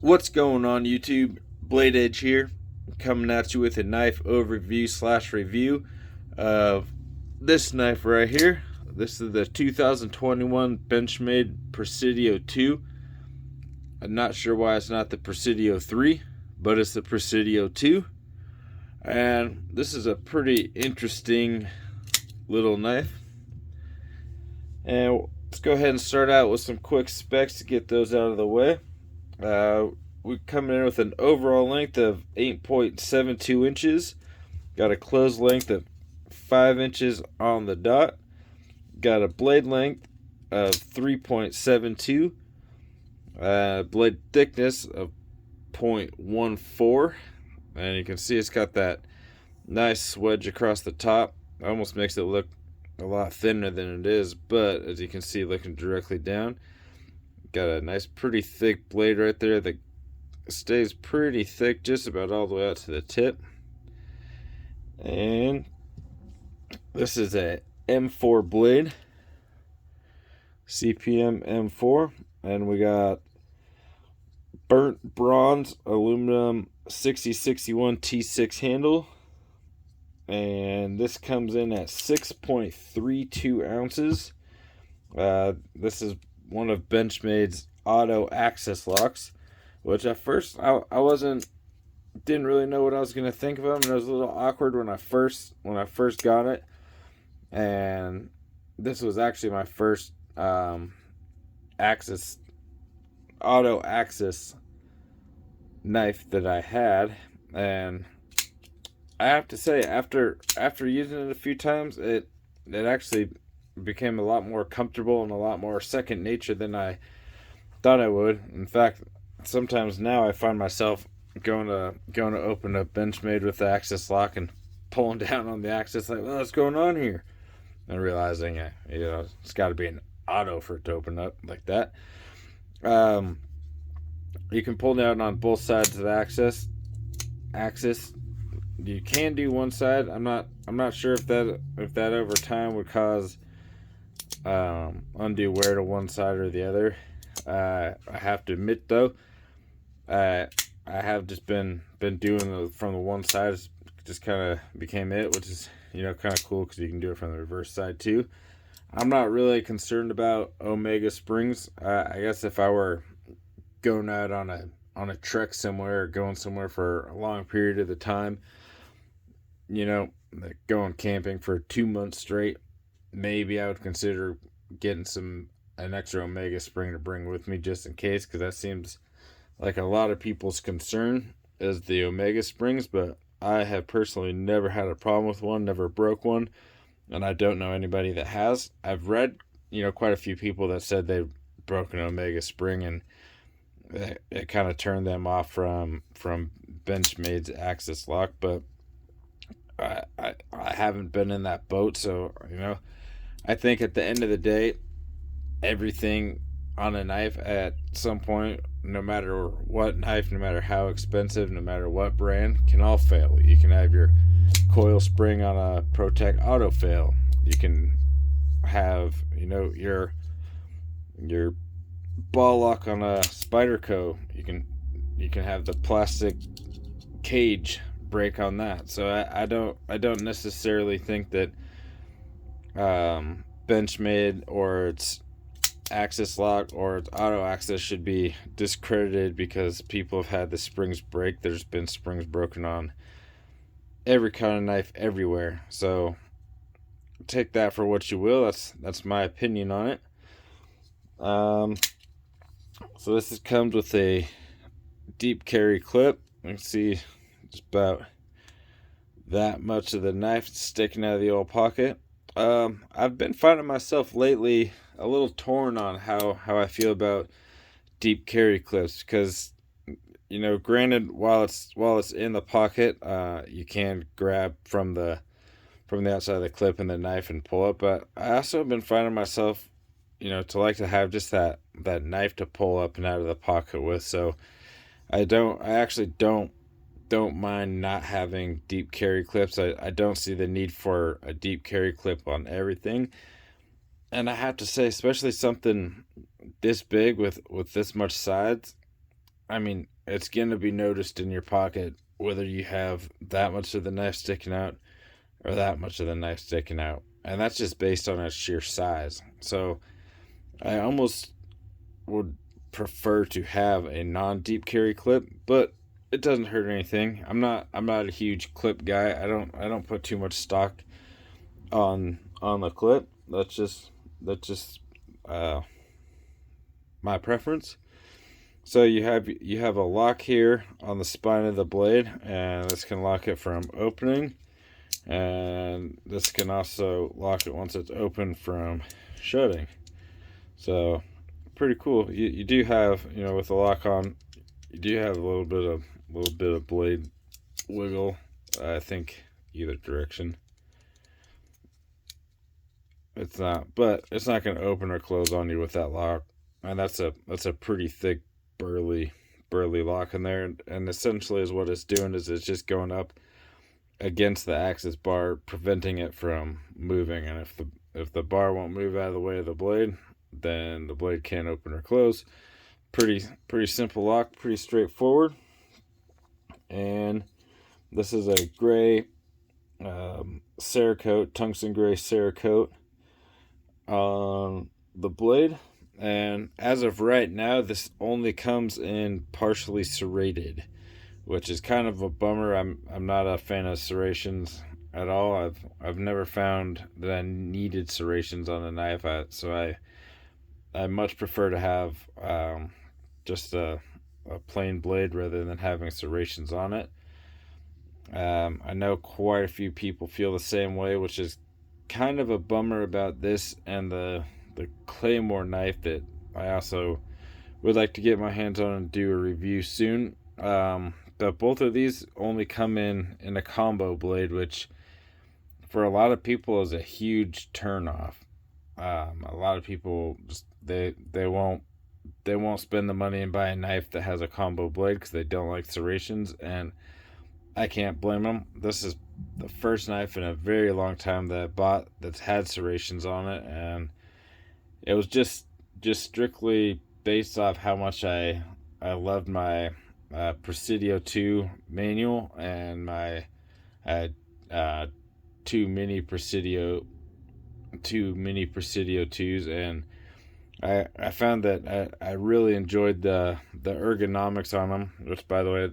What's going on, YouTube? Blade Edge here, coming at you with a knife overview slash review of this knife right here. This is the 2021 Benchmade Presidio 2. I'm not sure why it's not the Presidio 3, but it's the Presidio 2. And this is a pretty interesting little knife. And let's go ahead and start out with some quick specs to get those out of the way. We're coming in with an overall length of 8.72 inches. Got a closed length of 5 inches on the dot. Got a blade length of 3.72. Blade thickness of 0.14. And you can see it's got that nice swedge across the top. Almost makes it look a lot thinner than it is, but as you can see, looking directly down, got a nice pretty thick blade right there that stays pretty thick just about all the way out to the tip. And this is a M4 blade, CPM M4, and we got burnt bronze aluminum 6061 T6 handle, and this comes in at 6.32 ounces. This is one of Benchmade's auto access locks, which at first I didn't really know what I was gonna think of them, and it was a little awkward when I first got it. And this was actually my first auto access knife that I had, and I have to say, after using it a few times, it actually became a lot more comfortable and a lot more second nature than I thought I would. In fact, sometimes now I find myself going to open up Benchmade with the access lock and pulling down on the access, like, well, what's going on here? And realizing, it's got to be an auto for it to open up like that. You can pull down on both sides of the access. You can do one side. I'm not sure if that over time would cause undue wear to one side or the other. I have to admit though, I have just been doing from the one side. It's just kind of became it, which is kind of cool because you can do it from the reverse side too. I'm not really concerned about Omega springs. I guess if I were going out on a trek somewhere, or going somewhere for a long period of the time, like going camping for 2 months straight, maybe I would consider getting an extra Omega spring to bring with me just in case, because that seems like a lot of people's concern is the Omega springs. But I have personally never had a problem with one, never broke one, and I don't know anybody that has. I've read quite a few people that said they've broken an Omega spring, and it kind of turned them off from Benchmade's access lock. But I haven't been in that boat, so I think at the end of the day, everything on a knife at some point, no matter what knife, no matter how expensive, no matter what brand, can all fail. You can have your coil spring on a Protect auto fail. You can have your ball lock on a Spyderco. You can have the plastic cage break on that. So I don't necessarily think that Benchmade or its access lock or its auto access should be discredited because people have had the springs break. There's been springs broken on every kind of knife everywhere. So take that for what you will. That's my opinion on it. So this comes with a deep carry clip. You can see just about that much of the knife sticking out of the old pocket. I've been finding myself lately a little torn on how I feel about deep carry clips, because granted, while it's in the pocket, you can grab from the outside of the clip and the knife and pull up. But I also have been finding myself to like to have just that knife to pull up and out of the pocket with. So I actually don't mind not having deep carry clips. I don't see the need for a deep carry clip on everything. And I have to say, especially something this big with this much size, I mean, it's going to be noticed in your pocket whether you have that much of the knife sticking out or that much of the knife sticking out. And that's just based on its sheer size. So I almost would prefer to have a non-deep carry clip, but it doesn't hurt anything. I'm not a huge clip guy. I don't put too much stock on the clip. That's just uh, my preference. So you have a lock here on the spine of the blade, and this can lock it from opening, and this can also lock it once it's open from shutting. So pretty cool. You do have, with the lock on, you do have a little bit of blade wiggle. I think either direction. But it's not going to open or close on you with that lock, and that's a pretty thick, burly lock in there. And essentially, is what it's doing is it's just going up against the axis bar, preventing it from moving. And if the bar won't move out of the way of the blade, then the blade can't open or close. Pretty simple lock, pretty straightforward. And this is a gray Cerakote, tungsten gray Cerakote on the blade. And as of right now, this only comes in partially serrated, which is kind of a bummer. I'm not a fan of serrations at all. I've never found that I needed serrations on a knife. I much prefer to have just a plain blade rather than having serrations on it. I know quite a few people feel the same way, which is kind of a bummer about this and the Claymore knife that I also would like to get my hands on and do a review soon. But both of these only come in a combo blade, which for a lot of people is a huge turnoff. A lot of people just they won't spend the money and buy a knife that has a combo blade because they don't like serrations, and I can't blame them. This is the first knife in a very long time that I bought that's had serrations on it, and it was just strictly based off how much I loved my Presidio 2 manual, and I had two mini Presidio 2s, and I found that I really enjoyed the ergonomics on them, which, by the way,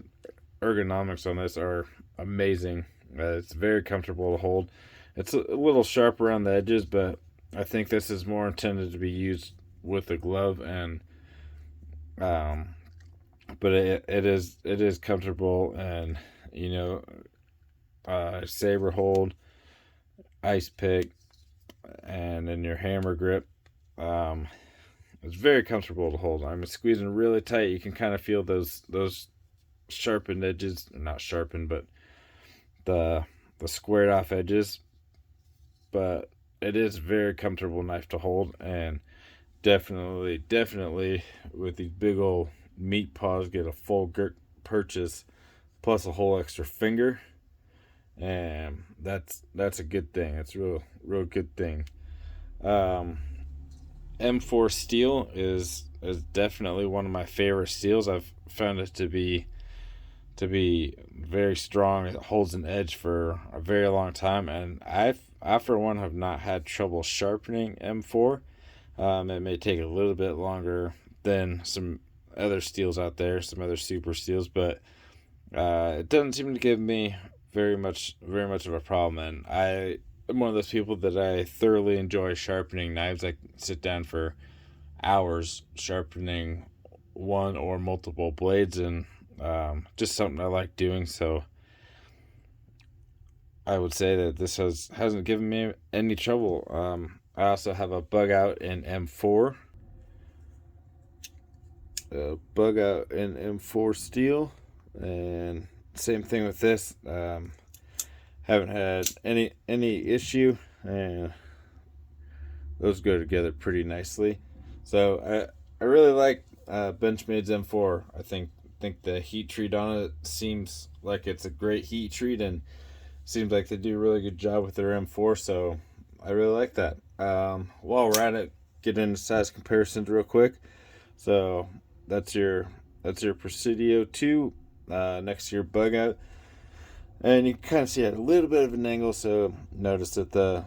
ergonomics on this are amazing. It's very comfortable to hold. It's a little sharp around the edges, but I think this is more intended to be used with a glove, and but it is comfortable, and saber hold, ice pick, and then your hammer grip. It's very comfortable to hold. I'm squeezing really tight. You can kind of feel those sharpened edges, not sharpened, but the squared off edges. But it is a very comfortable knife to hold, and definitely with these big old meat paws, get a full girt purchase plus a whole extra finger, and that's a good thing. It's real good thing. M4 steel is definitely one of my favorite steels. I've found it to be very strong. It holds an edge for a very long time, and I for one have not had trouble sharpening M4. It may take a little bit longer than some other steels out there, some other super steels, but it doesn't seem to give me very much of a problem. And I am one of those people that I thoroughly enjoy sharpening knives. I sit down for hours sharpening one or multiple blades, and just something I like doing. So I would say that this hasn't given me any trouble. I also have a bug out in M4. Bug out in M4 steel, and same thing with this. Haven't had any issue, and those go together pretty nicely. So I really like Benchmade's M4. I think the heat treat on it seems like it's a great heat treat, and seems like they do a really good job with their M4. So I really like that. While we're at it, get into size comparisons real quick. So that's your That's your Presidio 2 next to your bug out. And you can kind of see at a little bit of an angle, so notice that the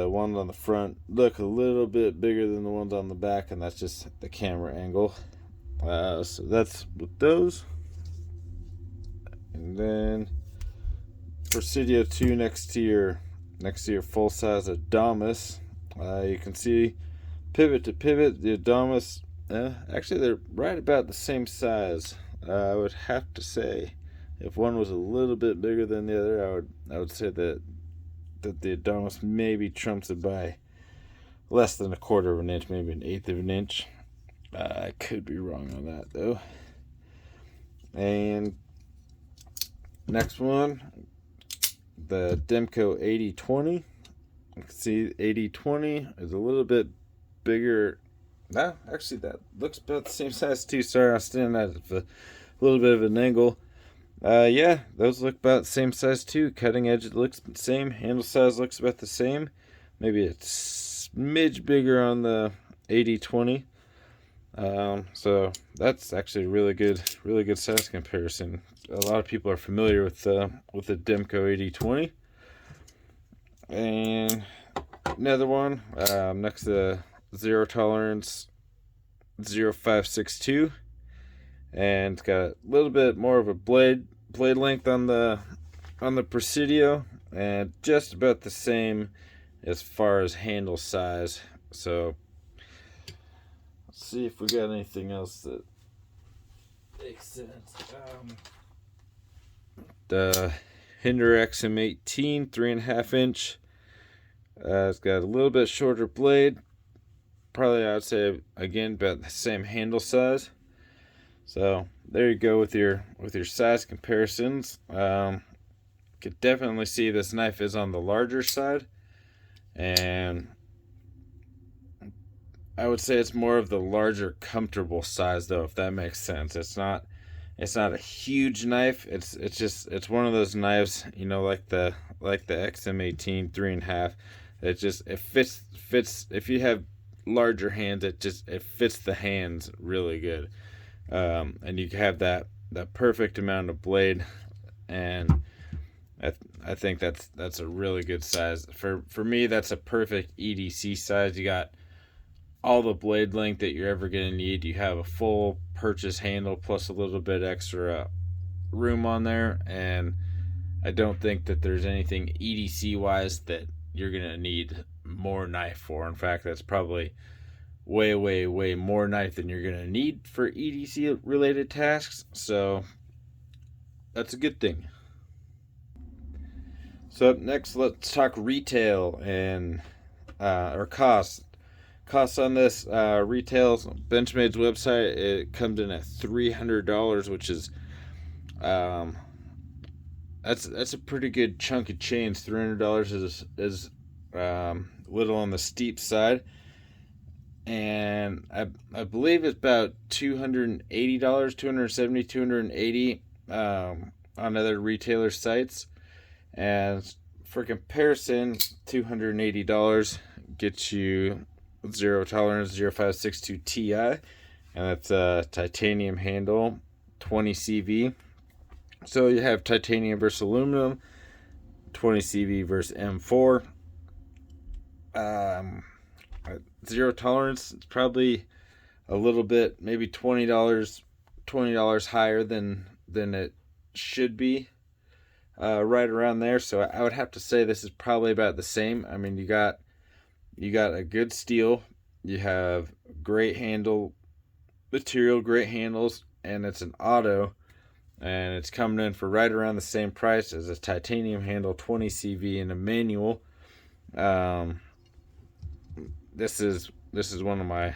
ones on the front look a little bit bigger than the ones on the back, and that's just the camera angle. So that's with those. And then Presidio 2 next to your full size Adamas. You can see pivot to pivot, the Adamas, actually they're right about the same size. I would have to say, if one was a little bit bigger than the other, I would say that the Adamas maybe trumps it by less than a quarter of an inch, maybe an eighth of an inch. I could be wrong on that though. And next one, the Demco 8020. You can see 8020 is a little bit bigger. No, actually that looks about the same size too. Sorry, I was standing at a little bit of an angle. Yeah, those look about the same size too. Cutting edge looks the same. Handle size looks about the same. Maybe a smidge bigger on the 8020. So that's actually a really good size comparison. A lot of people are familiar with the Demco 8020. And another one, next to Zero Tolerance 0562, and it's got a little bit more of a blade length on the Presidio, and just about the same as far as handle size. So let's see if we got anything else that makes sense. The Hinder XM18 3.5 inch. It's got a little bit shorter blade. Probably I would say again about the same handle size. So there you go with your size comparisons. Could definitely see this knife is on the larger side, and I would say it's more of the larger comfortable size though, if that makes sense. It's not a huge knife. It's one of those knives, you know, like the XM18 3.5. It fits if you have larger hands. It fits the hands really good, and you have that perfect amount of blade, and I think that's a really good size for me. That's a perfect EDC size. You got all the blade length that you're ever going to need. You have a full purchase handle plus a little bit extra room on there, and I don't think that there's anything EDC wise that you're going to need more knife for. In fact, that's probably way more knife than you're going to need for EDC related tasks. So that's a good thing. So up next, let's talk retail and or costs. Costs on this retail Benchmade's website, it comes in at $300, which is that's a pretty good chunk of change. $300 is little on the steep side, and I believe it's about $280, $270, $280 on other retailer sites. And for comparison, $280 gets you Zero Tolerance 0562 Ti, and that's a titanium handle, 20 CV. So you have titanium versus aluminum, 20 CV versus M4. Zero Tolerance, it's probably a little bit, maybe $20 higher than it should be, right around there. So I would have to say this is probably about the same. I mean, you got a good steel, you have great handle material, great handles, and it's an auto, and it's coming in for right around the same price as a titanium handle 20 CV and a manual. This is one of my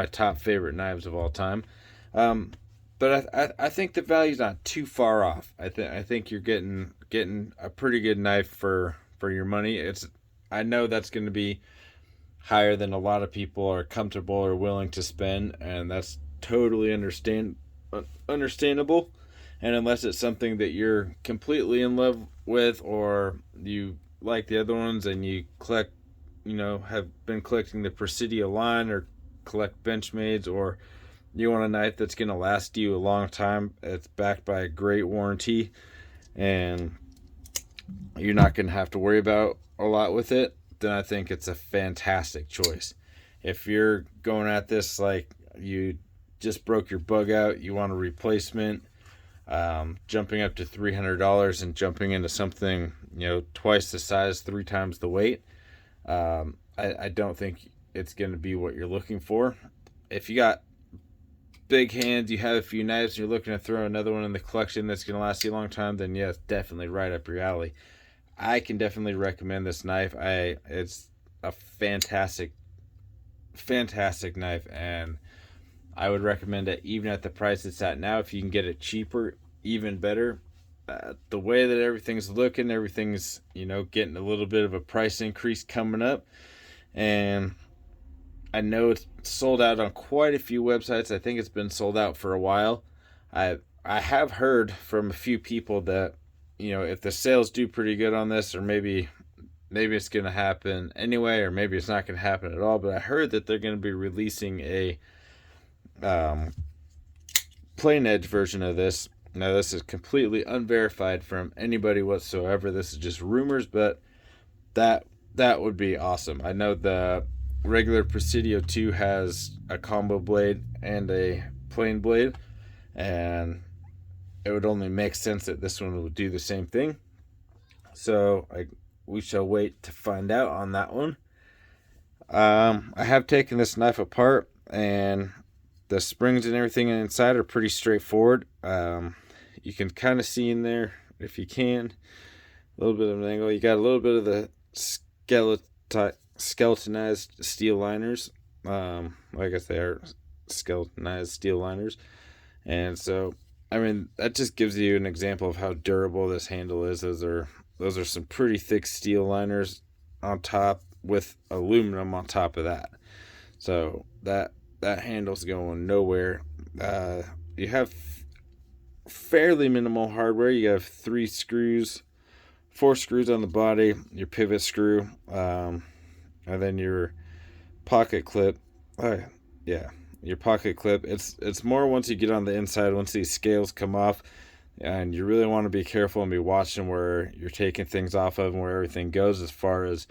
top favorite knives of all time. But I think the value's not too far off. I think you're getting a pretty good knife for your money. I know that's going to be higher than a lot of people are comfortable or willing to spend, and that's totally understandable. And unless it's something that you're completely in love with, or you like the other ones and you collect, have been collecting the Presidio line or collect Benchmades or You want a knife that's going to last you a long time. It's backed by a great warranty, and you're not going to have to worry about a lot with it. Then I think it's a fantastic choice. If you're going at this like you just broke your bug out, you want a replacement, jumping up to $300 and jumping into something, twice the size, 3 times the weight, I don't think it's going to be what you're looking for. If you got big hands, you have a few knives, and you're looking to throw another one in the collection that's going to last you a long time, then yeah, it's definitely right up your alley. I can definitely recommend this knife. It's a fantastic knife, and I would recommend it even at the price it's at now. If you can get it cheaper, even better. The way that everything's looking, everything's getting a little bit of a price increase coming up, and I know it's sold out on quite a few websites. I think it's been sold out for a while. I have heard from a few people that if the sales do pretty good on this, or maybe it's going to happen anyway, or maybe it's not going to happen at all, but I heard that they're going to be releasing a plain edge version of this. Now, this is completely unverified from anybody whatsoever. This is just rumors, but that would be awesome. I know the regular Presidio 2 has a combo blade and a plain blade, and it would only make sense that this one would do the same thing. So we shall wait to find out on that one. I have taken this knife apart, and the springs and everything inside are pretty straightforward. You can kind of see in there, if you can, a little bit of an angle. You got a little bit of the skeletonized steel liners. I guess they are skeletonized steel liners. And so, that just gives you an example of how durable this handle is. Those are some pretty thick steel liners on top with aluminum on top of that. So that handle's going nowhere. You have fairly minimal hardware. You have 4 screws on the body, your pivot screw, and then your pocket clip. Your pocket clip. It's more once you get on the inside, once these scales come off, and you really want to be careful and be watching where you're taking things off of and where everything goes, as far as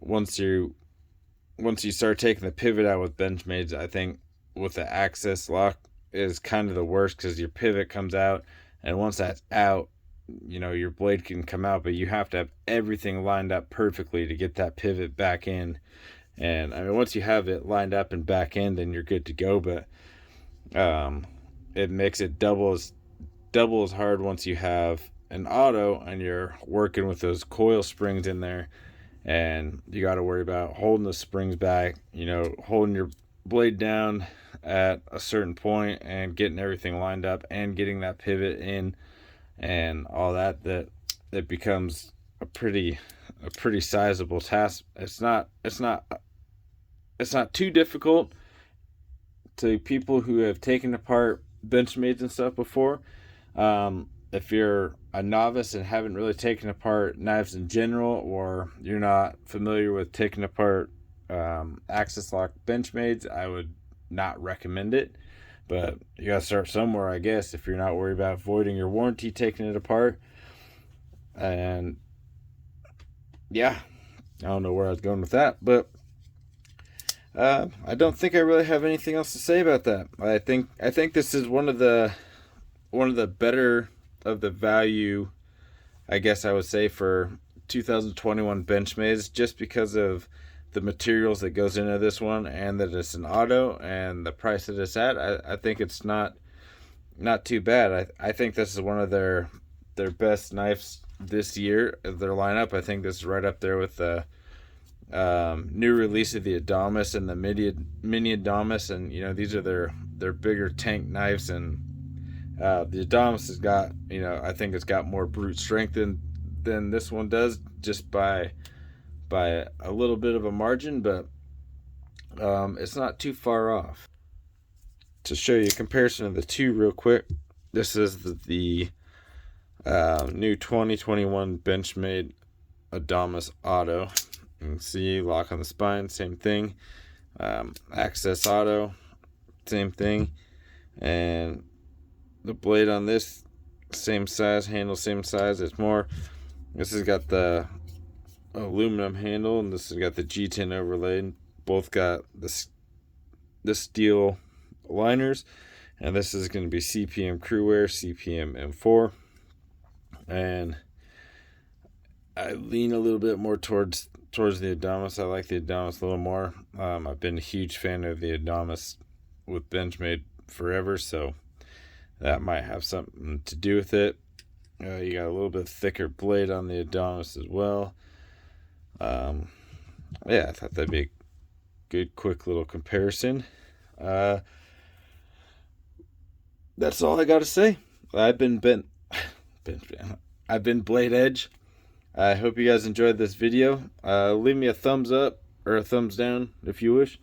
once you start taking the pivot out with Benchmade. I think with the access lock is kind of the worst, because your pivot comes out, and once that's out, your blade can come out, but you have to have everything lined up perfectly to get that pivot back in. And once you have it lined up and back in, then you're good to go. But it makes it double as hard once you have an auto and you're working with those coil springs in there, and you got to worry about holding the springs back, holding your blade down at a certain point and getting everything lined up and getting that pivot in and all that. That becomes a pretty sizable task. It's not too difficult to people who have taken apart Benchmades and stuff before. If you're a novice and haven't really taken apart knives in general, or you're not familiar with taking apart access lock Benchmades, I would not recommend it. But you gotta start somewhere, I guess, if you're not worried about voiding your warranty taking it apart. And yeah, I don't know where I was going with that, but I don't think I really have anything else to say about that. I think this is one of the better of the value, I guess I would say, for 2021 Benchmades, just because of the materials that goes into this one, and that it's an auto, and the price that it's at. I think it's not too bad. I think this is one of their best knives this year, their lineup. I think this is right up there with the new release of the Adamas and the mini Adamas, and these are their bigger tank knives, and the Adamas has got, I think it's got more brute strength than this one does, just by a little bit of a margin, but it's not too far off. To show you a comparison of the two real quick, this is the new 2021 Benchmade Adamas Auto. You can see lock on the spine, same thing. Access Auto, same thing. And the blade on this, same size, handle same size. This has got the aluminum handle, and this has got the G10 overlay. Both got the steel liners, and this is going to be CPM Crewwear, CPM M4. And I lean a little bit more towards the Ergonomics. I like the Ergonomics a little more. I've been a huge fan of the Ergonomics with Benchmade forever, so that might have something to do with it. You got a little bit thicker blade on the Ergonomics as well. I thought that'd be a good, quick little comparison. That's all I got to say. I've been Blade Edge. I hope you guys enjoyed this video. Leave me a thumbs up or a thumbs down if you wish.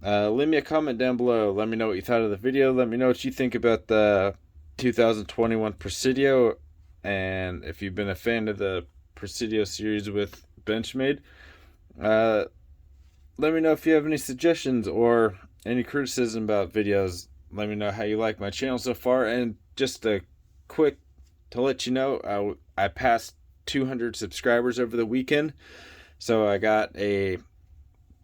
Leave me a comment down below. Let me know what you thought of the video. Let me know what you think about the 2021 Presidio, and if you've been a fan of the Presidio series with Benchmade. Let me know if you have any suggestions or any criticism about videos. Let me know how you like my channel so far. And just a quick to let you know, I passed 200 subscribers over the weekend, so I got a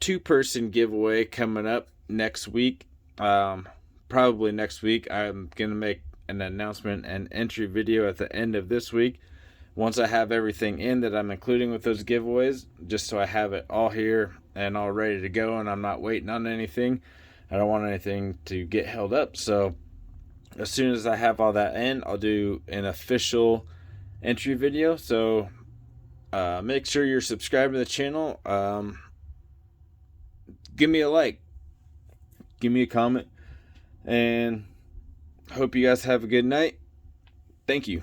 2-person giveaway coming up next week. Probably next week. I'm gonna make an announcement and entry video at the end of this week once I have everything in that I'm including with those giveaways, just so I have it all here and all ready to go and I'm not waiting on anything. I don't want anything to get held up, so as soon as I have all that in, I'll do an official entry video. So make sure you're subscribed to the channel. Give me a like, give me a comment, and hope you guys have a good night. Thank you.